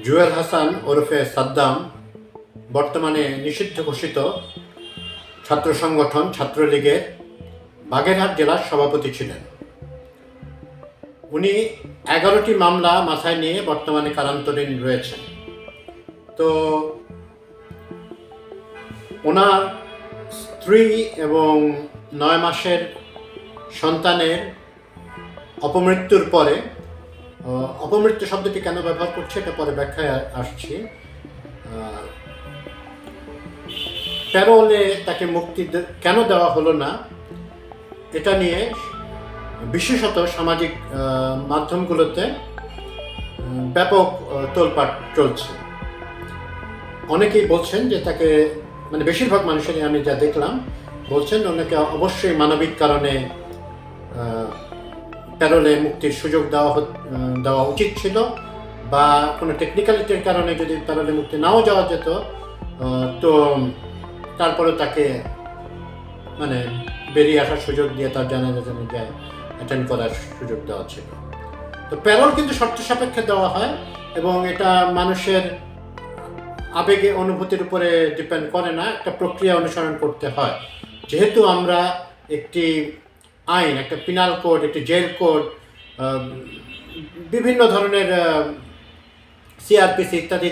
জুয়েল হাসান ওরফে সাদ্দাম বর্তমানে নিষিদ্ধ ঘোষিত ছাত্র সংগঠন ছাত্রলীগের বাগেরহাট জেলার সভাপতি ছিলেন। উনি 11টি মামলা মাথায় নিয়ে বর্তমানে কারান্তরীণ রয়েছেন। তো ওনার স্ত্রী এবং 9 মাসের সন্তানের অপমৃত্যুর পরে, অপমৃত্যু শব্দটি কেন ব্যবহার করছে এটা পরে ব্যাখ্যায় আসছি, প্যারোলে তাকে মুক্তি কেন দেওয়া হলো না এটা নিয়ে বিশেষত সামাজিক মাধ্যমগুলোতে ব্যাপক তোলপাড় চলছে। অনেকেই বলছেন যে তাকে, মানে বেশিরভাগ মানুষেরই আমি যা দেখলাম বলছেন ওনাকে অবশ্যই মানবিক কারণে প্যারোলে মুক্তির সুযোগ দেওয়া উচিত ছিল, বা কোনো টেকনিক্যালিটির কারণে যদি প্যারোলে মুক্তি নাও যাওয়া যেত তো তারপরে তাকে মানে বেরিয়ে আসার সুযোগ দিয়ে তার জানাজায় অ্যাটেন্ড করার সুযোগ দেওয়া ছিল। তো প্যারোল কিন্তু শর্ত সাপেক্ষে দেওয়া হয় এবং এটা মানুষের আবেগে অনুভূতির উপরে ডিপেন্ড করে না, একটা প্রক্রিয়া অনুসরণ করতে হয়। যেহেতু আমরা একটি আইন, একটা পিনাল কোড, একটি জেল কোড, বিভিন্ন ধরনের সিআরপিসি ইত্যাদি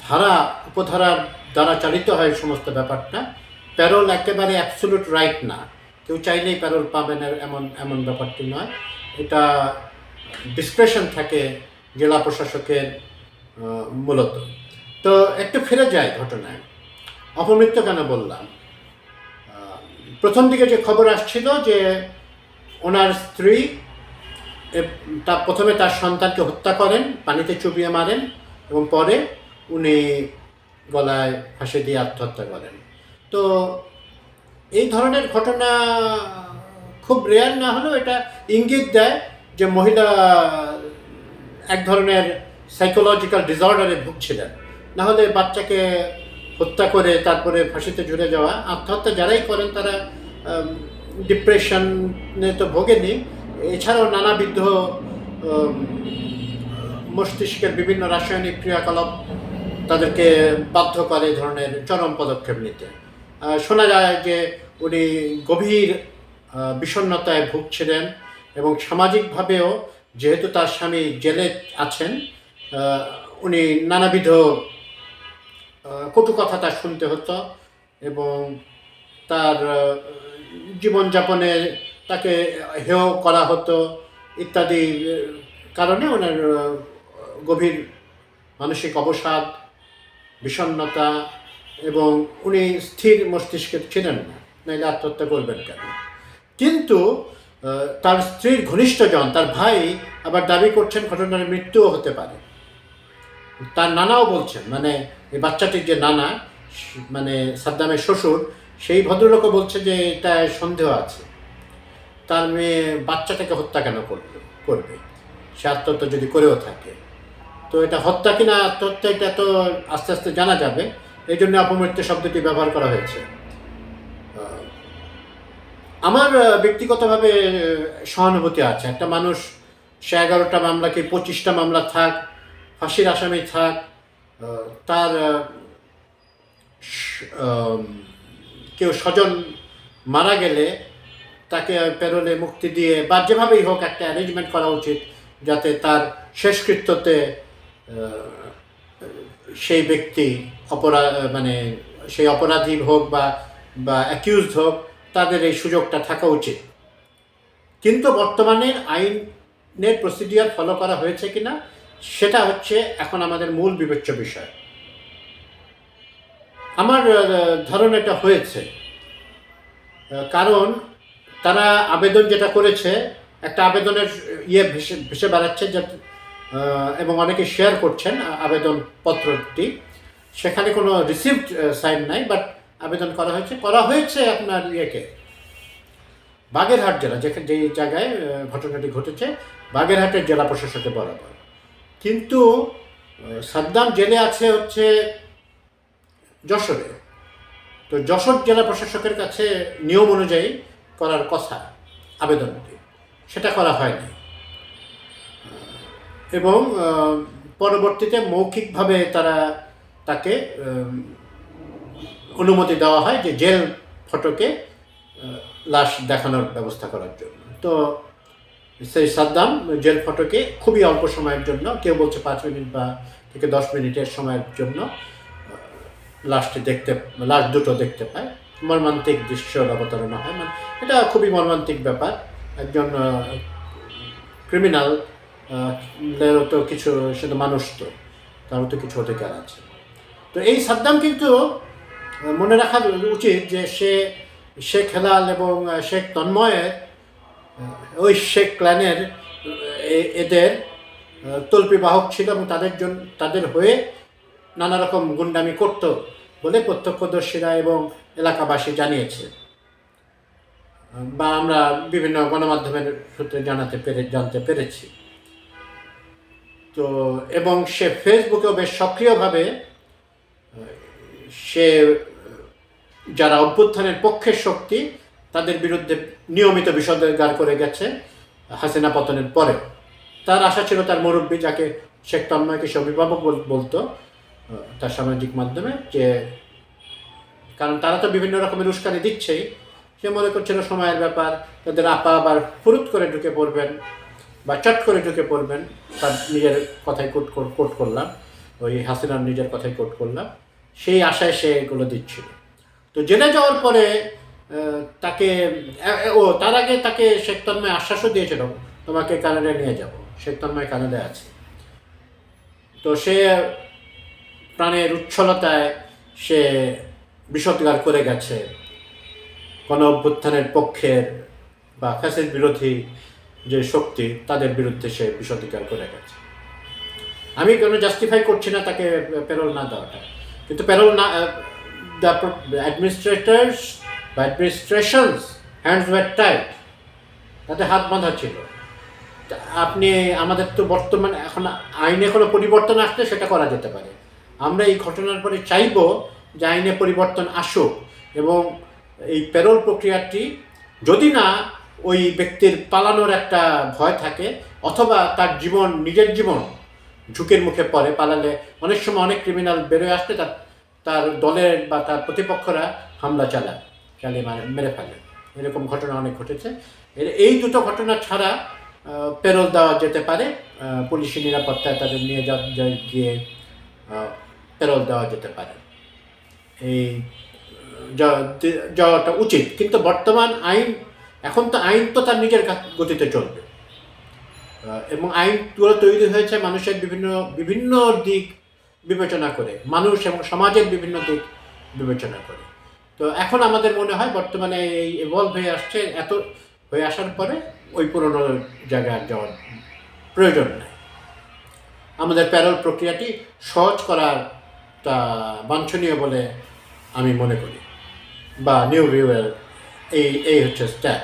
ধারা উপধারার দ্বারা চালিত হয় সমস্ত ব্যাপারটা। প্যারোল একেবারে অ্যাবসোলুট রাইট না, কেউ চাইলেই প্যারোল পাবেন এমন ব্যাপারটি নয়। এটা ডিসক্রেশন থাকে জেলা প্রশাসকের মূলত। তো একটু ফিরে যায় ঘটনায়, অপমৃত্যু কেন বললাম। প্রথম দিকে যে খবর আসছিল যে ওনার স্ত্রী প্রথমে তার সন্তানকে হত্যা করেন, পানিতে চুবিয়ে মারেন এবং পরে উনি গলায় ফাঁসি দিয়ে আত্মহত্যা করেন। তো এই ধরনের ঘটনা খুব রেয়ার না হলেও এটা ইঙ্গিত দেয় যে মহিলা এক ধরনের সাইকোলজিক্যাল ডিসঅর্ডারে ভুগছিলেন। নাহলে বাচ্চাকে হত্যা করে তারপরে ফাঁসিতে ঝুলে যাওয়া, আত্মহত্যা যারাই করেন তারা ডিপ্রেশনে তো ভোগেনি, এছাড়াও নানাবিধ মস্তিষ্কের বিভিন্ন রাসায়নিক ক্রিয়াকলাপ তাদেরকে বাধ্য করে এই ধরনের চরম পদক্ষেপ নিতে। শোনা যায় যে উনি গভীর বিষণ্ণতায় ভুগছিলেন এবং সামাজিকভাবেও যেহেতু তার স্বামী জেলে আছেন, উনি নানাবিধ কটু কথা তার শুনতে হতো এবং তার জীবনযাপনে তাকে হেয় করা হতো ইত্যাদি কারণে ওনার গভীর মানসিক অবসাদ, বিষণ্ণতা, এবং উনি স্থির মস্তিষ্কের ছিলেন না, নাইলে আত্মহত্যা করবেন কেন। কিন্তু তার স্ত্রীর ঘনিষ্ঠজন, তার ভাই আবার দাবি করছেন ঘটনার মৃত্যুও হতে পারে। তার নানাও বলছেন, মানে এই বাচ্চাটির যে নানা, মানে সাদ্দামের শ্বশুর, সেই ভদ্রলোকও বলছে যে এটা সন্দেহ আছে, তার মেয়ে বাচ্চাটাকে হত্যা কেন করবে সে আত্মহত্যা যদি করেও থাকে। তো এটা হত্যা কিনা আত্মহত্যা এটা তো আস্তে আস্তে জানা যাবে, এই জন্য অপমৃত্যু শব্দটি ব্যবহার করা হয়েছে। আমার ব্যক্তিগতভাবে সহানুভূতি আছে। একটা মানুষ, সে 11টা মামলা কি 25টা মামলা থাক, ফাঁসির আসামি থাক, তার কেউ স্বজন মারা গেলে তাকে প্যারোলে মুক্তি দিয়ে বা যেভাবেই হোক একটা অ্যারেঞ্জমেন্ট করা উচিত, যাতে তার শেষকৃত্যতে সেই ব্যক্তি মানে সেই অপরাধী হোক বা অ্যাকিউজড হোক, তাদের এই সুযোগটা থাকা উচিত। কিন্তু বর্তমানে আইনের প্রসিডিওর ফলো করা হয়েছে কিনা সেটা হচ্ছে এখন আমাদের মূল বিবেচ্য বিষয়। আমার ধারণা এটা হয়েছে, কারণ তারা আবেদন যেটা করেছে, একটা আবেদনের ভেসে বেড়াচ্ছে এবং অনেকে শেয়ার করছেন আবেদনপত্রটি, সেখানে কোনো রিসিভড সাইন নাই, বাট আবেদন করা হয়েছে আপনার বাগেরহাট জেলা, যেই জায়গায় ঘটনাটি ঘটেছে, বাগেরহাটের জেলা প্রশাসকের বরাবর। কিন্তু সাদ্দাম জেলে আছে হচ্ছে যশোরে। তো যশোর জেলা প্রশাসকের কাছে নিয়ম অনুযায়ী করার কথা আবেদনটি, সেটা করা হয়নি। এবং পরবর্তীতে মৌখিকভাবে তাকে অনুমতি দেওয়া হয় যে জেল ফটকে লাশ দেখানোর ব্যবস্থা করার জন্য। তো সেই সাদ্দাম জেল ফটকে খুবই অল্প সময়ের জন্য, কেউ বলছে 5 মিনিট বা থেকে 10 মিনিটের সময়ের জন্য লাশ দুটো দেখতে পায়। মর্মান্তিক দৃশ্যের অবতারণা হয়। মানে এটা খুবই মর্মান্তিক ব্যাপার। একজন ক্রিমিনাল তো কিছু, সে তো মানুষ, তো তারও তো কিছু অধিকার আছে। তো এই সাদ্দাম কিন্তু মনে রাখা উচিত যে শেখ হেলাল এবং শেখ তন্ময়ের, ওই শেখ ক্ল্যানের এদের তল্পি বাহক ছিল এবং তাদের হয়ে নানা রকম গুন্ডামি করত বলে প্রত্যক্ষদর্শীরা এবং এলাকাবাসী জানিয়েছে, বা আমরা বিভিন্ন গণমাধ্যমের সূত্রে জানতে পেরেছি। তো এবং সে ফেসবুকেও বেশ সক্রিয়ভাবে সে যারা অভ্যুত্থানের পক্ষের শক্তি তাদের বিরুদ্ধে নিয়মিত বিষোদ্গার করে গেছে হাসিনা পতনের পরে। তার আশা ছিল তার মুরব্বী, যাকে শেখ তন্ময়কে সে অভিভাবক বলতো তার সামাজিক মাধ্যমে, যে কারণ তারা তো বিভিন্ন রকমের উস্কানি দিচ্ছেই, সে মনে করছিল সময়ের ব্যাপার, তাদের আপা আবার ফুরুত করে ঢুকে পড়বেন বা চট করে ঢুকে পড়বেন। তার নিজের কথাই কোট করলাম, ওই হাসিনার নিজের কথাই কোট করলাম, সেই আশায় সে এগুলো দিচ্ছিল। তো জেলে যাওয়ার পরে তার আগে তাকে শেখ তন্ময় আশ্বাসও দিয়েছিল, তোমাকে কানাডায় নিয়ে যাব, শেখ তন্ময় কানাডায় আছে। তো সে প্রাণের উচ্ছলতায় সে বিষোদ্গার করে গেছে গণ অভ্যুত্থানের পক্ষের বা ফ্যাসিস্ট বিরোধী যে শক্তি তাদের বিরুদ্ধে সে বিষোদ্গার করে গেছে। আমি কোনো জাস্টিফাই করছি না তাকে প্যারোল না দেওয়াটা, কিন্তু প্যারোল না, the administrators বা administrations hands were tied, তাতে হাত বাঁধা ছিল। আপনি আমাদের তো বর্তমানে এখন আইনে কোনো পরিবর্তন আসলে সেটা করা যেতে পারে। আমরা এই ঘটনার পরে চাইব যে আইনে পরিবর্তন আসুক এবং এই প্যারোল প্রক্রিয়াটি যদি না ওই ব্যক্তির পালানোর একটা ভয় থাকে অথবা তার নিজের জীবন ঝুঁকির মুখে পড়ে, পালালে অনেক সময় অনেক ক্রিমিনাল বেরোয় আসলে তার দলের বা তার প্রতিপক্ষরা হামলা চালিয়ে মেরে ফেলে। এরকম ঘটনা অনেক ঘটেছে। এই দুটো ঘটনা ছাড়া প্যারোল দেওয়া যেতে পারে, পুলিশি নিরাপত্তায় তাদের নিয়ে গিয়ে প্যারোল দেওয়া যেতে পারে, এই যাওয়াটা উচিত। কিন্তু বর্তমান এখন তো আইন তো তার নিজের গতিতে চলবে এবং আইনগুলো তৈরি হয়েছে মানুষের বিভিন্ন দিক বিবেচনা করে, মানুষ এবং সমাজের বিভিন্ন দিক বিবেচনা করে। তো এখন আমাদের মনে হয় বর্তমানে এই ইভলভ হয়ে আসার পরে ওই পুরনো জায়গায় যাওয়ার প্রয়োজন নেই। আমাদের প্যারোল প্রক্রিয়াটি সহজ করাটা বাঞ্ছনীয় বলে আমি মনে করি, বা নিউ ভিউয়ের এই হচ্ছে স্ট্যাপ।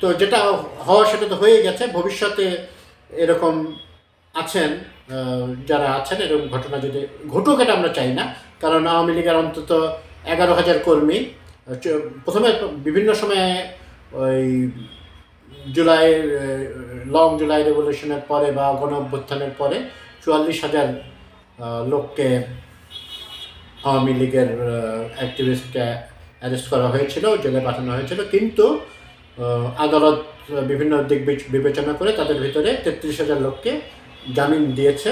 তো যেটা হওয়া সেটা তো হয়ে গেছে। ভবিষ্যতে এরকম যারা আছেন এরকম ঘটনা যদি ঘটুক, এটা আমরা চাই না। কারণ আওয়ামী লীগের অন্তত 11,000 কর্মী প্রথমে বিভিন্ন সময়ে ওই লং জুলাই রেভলিউশনের পরে বা গণ অভ্যুত্থানের পরে 44,000 লোককে আওয়ামী লীগের অ্যাক্টিভিস্টকে অ্যারেস্ট করা হয়েছিল, জেলে পাঠানো হয়েছিল। কিন্তু আদালত বিভিন্ন দিক বিবেচনা করে তাদের ভিতরে 33,000 লোককে জামিন দিয়েছে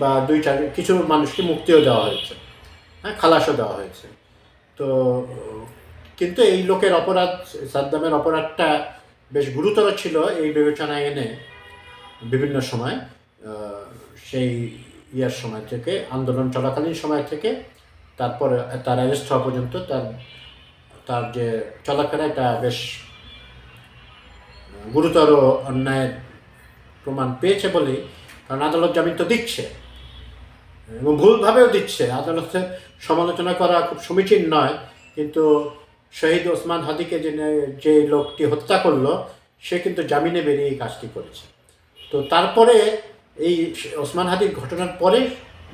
বা কিছু মানুষকে মুক্তিও দেওয়া হয়েছে, খালাসও দেওয়া হয়েছে। তো কিন্তু এই লোকের অপরাধ, সাদ্দামের অপরাধটা বেশ গুরুতর ছিল এই বিবেচনায় এনে বিভিন্ন সময়, সেই সময় থেকে, আন্দোলন চলাকালীন সময় থেকে তারপরে তার অ্যারেস্ট হওয়া পর্যন্ত তার যে চলাফেরা, এটা বেশ গুরুতর অন্যায়ের প্রমাণ পেয়েছে বলেই, কারণ আদালত জামিন তো দিচ্ছে এবং ভুলভাবেও দিচ্ছে। আদালতের সমালোচনা করা খুব সমীচীন নয়, কিন্তু শহীদ ওসমান হাদিকে যে লোকটি হত্যা করলো সে কিন্তু জামিনে বেরিয়ে এই কাজটি করেছে। তো তারপরে এই ওসমান হাদির ঘটনার পরে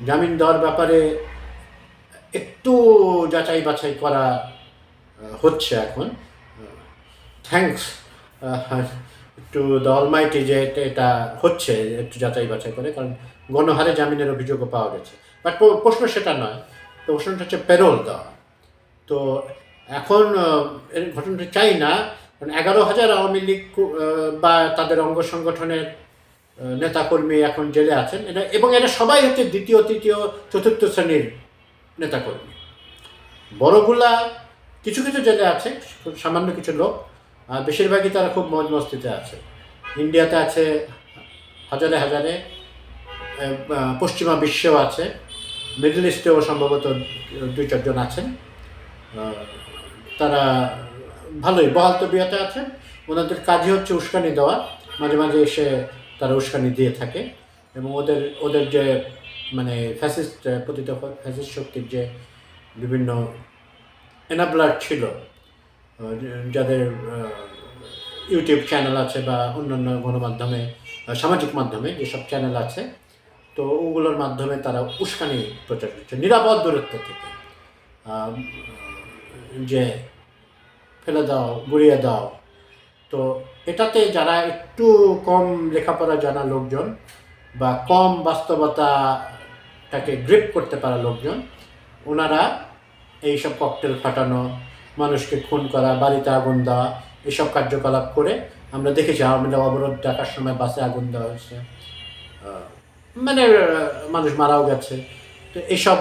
জামিন দেওয়ার ব্যাপারে একটু যাচাই বাছাই করা হচ্ছে এখন। থ্যাঙ্কস টু দ্য অলমাইটি যে এটা হচ্ছে একটু যাচাই বাছাই করে, কারণ গণহারে জামিনের অভিযোগও পাওয়া গেছে। বাট প্রশ্ন সেটা নয়, প্রশ্নটা হচ্ছে পেরোল দেওয়া। তো এখন এর ঘটনাটা চাই না, কারণ 11,000 আওয়ামী লীগ বা তাদের অঙ্গ সংগঠনের নেতাকর্মী এখন জেলে আছেন, এবং এরা সবাই হচ্ছে দ্বিতীয়, তৃতীয়, চতুর্থ শ্রেণীর নেতাকর্মী। বড়গুলা কিছু কিছু জেলে আছে, সামান্য কিছু লোক, বেশিরভাগই তারা খুব মজ মস্তিতে আছে। ইন্ডিয়াতে আছে হাজারে হাজারে, পশ্চিমা বিশ্বেও আছে, মিডল ইস্টেও সম্ভবত 2-4 জন আছেন। তারা ভালোই বহাল তবিয়তে আছেন। ওনাদের কাজই হচ্ছে উস্কানি দেওয়া, মাঝে মাঝে এসে তারা উস্কানি দিয়ে থাকে, এবং ওদের যে মানে ফ্যাসিস্ট পতিত ফ্যাসিস্ট শক্তির যে বিভিন্ন এনাবলার ছিল, যাদের ইউটিউব চ্যানেল আছে বা অন্যান্য গণমাধ্যমে, সামাজিক মাধ্যমে যেসব চ্যানেল আছে, তো ওগুলোর মাধ্যমে তারা উস্কানি প্রচার করছে নিরাপদ দূরত্ব থেকে, যে ফেলে দাও, গুড়িয়ে দাও। তো এটাতে যারা একটু কম লেখাপড়া জানা লোকজন বা কম বাস্তবতাটাকে গ্রিপ করতে পারা লোকজন, ওনারা এইসব ককটেল ফাটানো, মানুষকে খুন করা, বাড়িতে আগুন দেওয়া, এসব কার্যকলাপ করে আমরা দেখেছি। আওয়ামী লীগ অবরোধ ডাকার সময় বাসে আগুন দেওয়া হয়েছে, মানে মানুষ মারাও গেছে। তো এইসব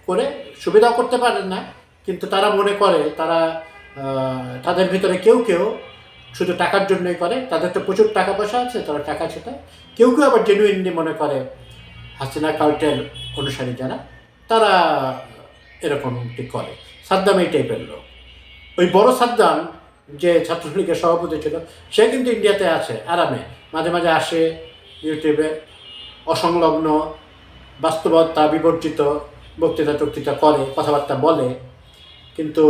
করে সুবিধাও করতে পারেন না, কিন্তু তারা মনে করে তাদের ভিতরে কেউ কেউ শুধু টাকার জন্যই করে, তাদের তো প্রচুর টাকা পয়সা আছে, তারা টাকা সেটা। কেউ কেউ আবার জেনুইনলি মনে করে হাসিনা কাল্টের অনুসারী যারা, তারা এরকমটি করে। সাদ্দাম এই টাইপের লোক। ওই বড় সাদ্দাম যে ছাত্রলীগের সভাপতি ছিল, সে কিন্তু ইন্ডিয়াতে আছে আরামে, মাঝে মাঝে আসে, ইউটিউবে অসংলগ্ন, বাস্তবতা বিবর্জিত বক্তৃতা টক্তৃতা করে, কথাবার্তা বলে। কিন্তু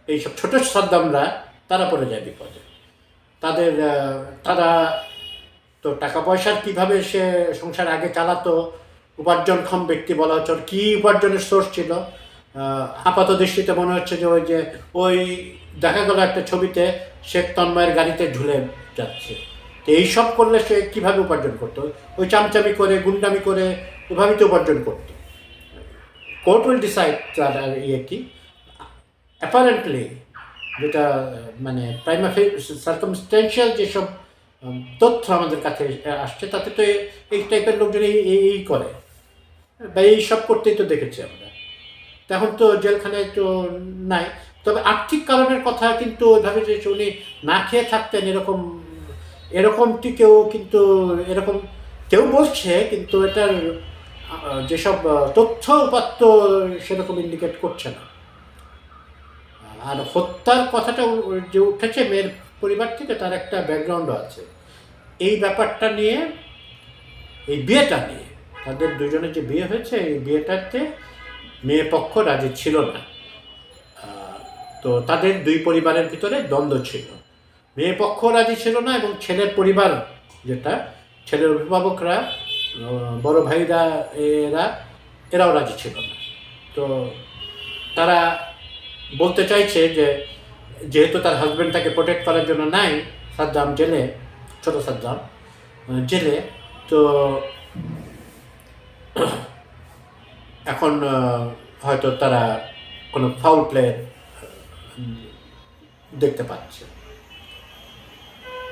এইসব ছোট সাদ্দামরা তারা পড়ে যায় বিপদে। তারা তো টাকা পয়সার কীভাবে সে সংসার আগে চালাতো, উপার্জনক্ষম ব্যক্তি বলা হচ্ছে, কী উপার্জনের সোর্স ছিল, আপাত দৃষ্টিতে মনে হচ্ছে যে ওই দেখা গেল একটা ছবিতে শেখ তন্ময়ের গাড়িতে ঝুলে যাচ্ছে। তো এইসব করলে সে কীভাবে উপার্জন করতো? ওই চামচামি করে, গুন্ডামি করে, ওইভাবেই তো উপার্জন করতো। কোর্ট উইল ডিসাইড তার কি অ্যাপারেন্টলি, যেটা মানে সার্কামস্টেন্সিয়াল যেসব তথ্য আমাদের কাছে আসছে, তাতে তো এই টাইপের লোকজন এই করে বা এইসব করতেই তো দেখেছি আমরা। এখন তো জেলখানায় তো নাই, তবে আর্থিক কারণের কথা কিন্তু ওইভাবে যে উনি না খেয়ে থাকতেন এরকমটি এরকম কেউ বলছে, কিন্তু এটার যেসব তথ্য উপাত্ত সেরকম ইন্ডিকেট করছে না। আর হত্যার কথাটা যে উঠেছে মেয়ের পরিবার থেকে, তার একটা ব্যাকগ্রাউন্ডও আছে এই ব্যাপারটা নিয়ে। এই বিয়েটা নিয়ে, তাদের দুজনের যে বিয়ে হয়েছে, এই বিয়েটাতে মেয়ে পক্ষ রাজি ছিল না। তো তাদের দুই পরিবারের ভিতরে দ্বন্দ্ব ছিল। মেয়ে পক্ষ রাজি ছিল না, এবং ছেলের পরিবার, যেটা ছেলের অভিভাবকরা, বড় ভাইরা, এরাও রাজি ছিল না। তো তারা বলতে চাইছে যে যেহেতু তার হাজব্যান্ড তাকে প্রোটেক্ট করার জন্য নাই, সাদ্দাম জেলে, ছোট সাদ্দাম জেলে, তো এখন হয়তো তারা কোনো ফাউল প্লে দেখতে পাচ্ছে।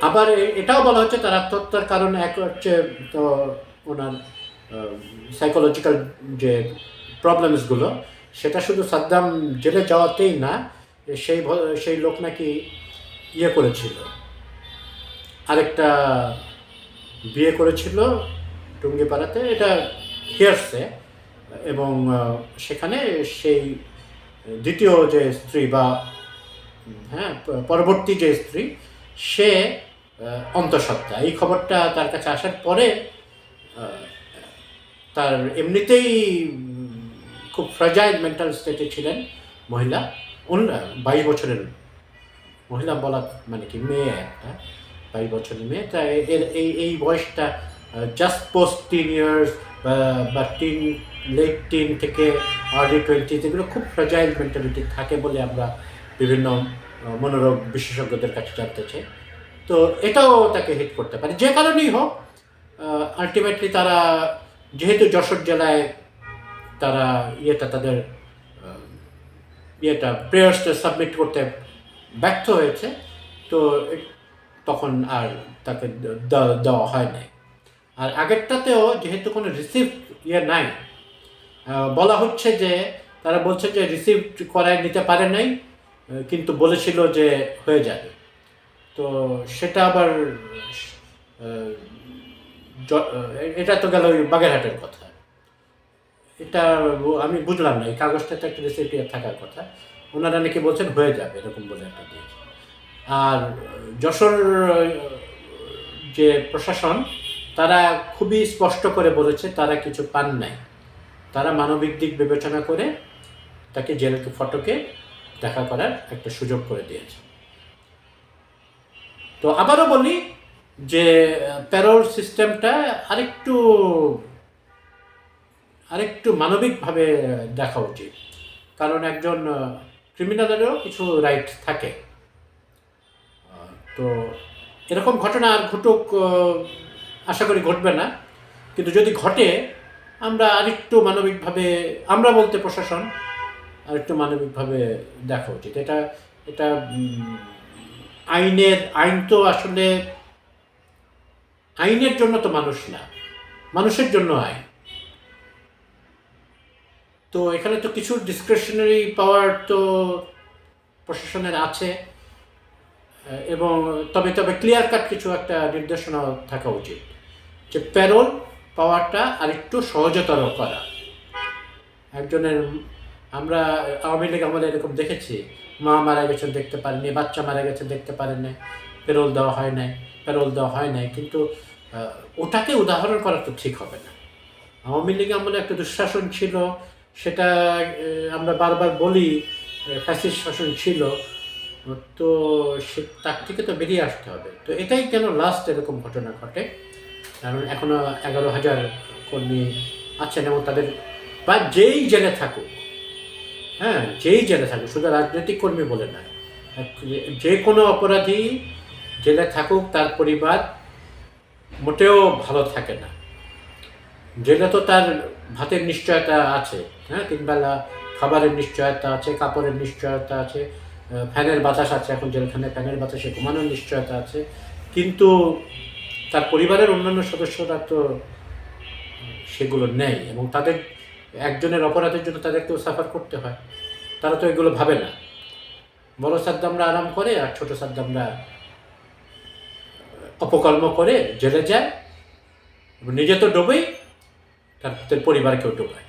আবার এটাও বলা হচ্ছে তার আত্মহত্যার কারণ এক হচ্ছে তো ওনার সাইকোলজিক্যাল যে প্রবলেমসগুলো, সেটা শুধু সাদ্দাম জেলে যাওয়াতেই না, সেই লোক নাকি করেছিল, আরেকটা বিয়ে করেছিল টুঙ্গিপাড়াতে, এটা হিয়ার্সে, এবং সেখানে সেই দ্বিতীয় যে স্ত্রী বা পরবর্তী যে স্ত্রী, সে অন্তঃসত্ত্বা। এই খবরটা তার কাছে আসার পরে তার এমনিতেই খুব ফ্রাজাইল মেন্টাল স্টেটে ছিলেন মহিলা, 22 বছরের মহিলা বলা মানে কি, মেয়ে একটা 22 বছরের মেয়ে। তা এই বয়সটা জাস্ট পোস্ট 10 ইয়ার্স বা লেট টিন থেকে আর্লি 20, এগুলো খুব ফ্রাজাইল মেন্টালিটি থাকে বলে আমরা বিভিন্ন মনোরোগ বিশেষজ্ঞদের কাছে জানতে চাই। তো এটাও তাকে হিট করতে পারে, যে কারণেই হোক। আলটিমেটলি তারা যেহেতু যশোর জেলায় তারা তাদের প্রেয়ার্সটা সাবমিট করতে ব্যর্থ হয়েছে, তো তখন আর তাকে দেওয়া হয় নাই। আর আগেরটাতেও যেহেতু কোনো রিসিভ নাই, বলা হচ্ছে যে তারা বলছে যে রিসিভ করায় নিতে পারে নাই, কিন্তু বলেছিল যে হয়ে যাবে। তো সেটা আবার এটা তো গেল ওই বাগেরহাটের কথা। এটা আমি বুঝলাম না, এই কাগজটাতে একটা রিসিপ্ট থাকার কথা, ওনারা নাকি বলছেন হয়ে যাবে এরকম বলে একটা দিয়েছে। আর যশোর যে প্রশাসন তারা খুবই স্পষ্ট করে বলেছে তারা কিছু পান নাই, তারা মানবিক দিক বিবেচনা করে তাকে জেল ফটকে দেখা করার একটা সুযোগ করে দিয়েছে। তো আবারও বলি যে প্যারোল সিস্টেমটা আরেকটু মানবিকভাবে দেখা উচিত, কারণ একজন ক্রিমিনালেরও কিছু রাইট থাকে। তো এরকম ঘটনা আর ঘটুক আশা করি ঘটবে না, কিন্তু যদি ঘটে আমরা আরেকটু মানবিকভাবে, আমরা বলতে প্রশাসন আরেকটু মানবিকভাবে দেখা উচিত। এটা আইন তো আসলে আইনের জন্য তো মানুষ না, মানুষের জন্য আইন। তো এখানে তো কিছু ডিসক্রিশনারি পাওয়ার তো প্রশাসনের আছে, এবং তবে ক্লিয়ার কাট কিছু একটা নির্দেশনা থাকা উচিত যে প্যারোল পাওয়ারটা আরেকটু সহজতর করা। একজনের, আমরা আওয়ামী লীগ আমলে এরকম দেখেছি, মা মারা গেছেন দেখতে পারেনি, বাচ্চা মারা গেছে দেখতে পারেন নাই, প্যারোল দেওয়া হয় নাই, কিন্তু ওটাকে উদাহরণ করা তো ঠিক হবে না। আওয়ামী লীগ আমলে একটা দুঃশাসন ছিল, সেটা আমরা বারবার বলি ফ্যাসিস্ট শাসন ছিল, তো তার থেকে তো বেরিয়ে আসতে হবে। তো এটাই কেন লাস্ট এরকম ঘটনা ঘটে, কারণ এখনও 11,000 কর্মী আছেন, এবং তাদের বা যেই জেলে থাকুক, যেই জেলে থাকুক, শুধু রাজনৈতিক কর্মী বলে নয়, যে কোনো অপরাধী জেলে থাকুক তার পরিবার মোটেও ভালো থাকে না। জেলে তো তার ভাতের নিশ্চয়তা আছে, 3 বেলা খাবারের নিশ্চয়তা আছে, কাপড়ের নিশ্চয়তা আছে, ফ্যানের বাতাস আছে, এখন জেলখানে ফ্যানের বাতাসে ঘুমানোর নিশ্চয়তা আছে, কিন্তু তার পরিবারের অন্যান্য সদস্যরা তো সেগুলো নেই, এবং তাদের একজনের অপরাধের জন্য তাদেরকেও সাফার করতে হয়। তারা তো এগুলো ভাবে না। বড় সাদ্দামরা আরাম করে, আর ছোট সাদ্দামরা অপকর্ম করে জেলে যায়, নিজে তো ডোবেই, তার পরিবারকেও ডোবায়।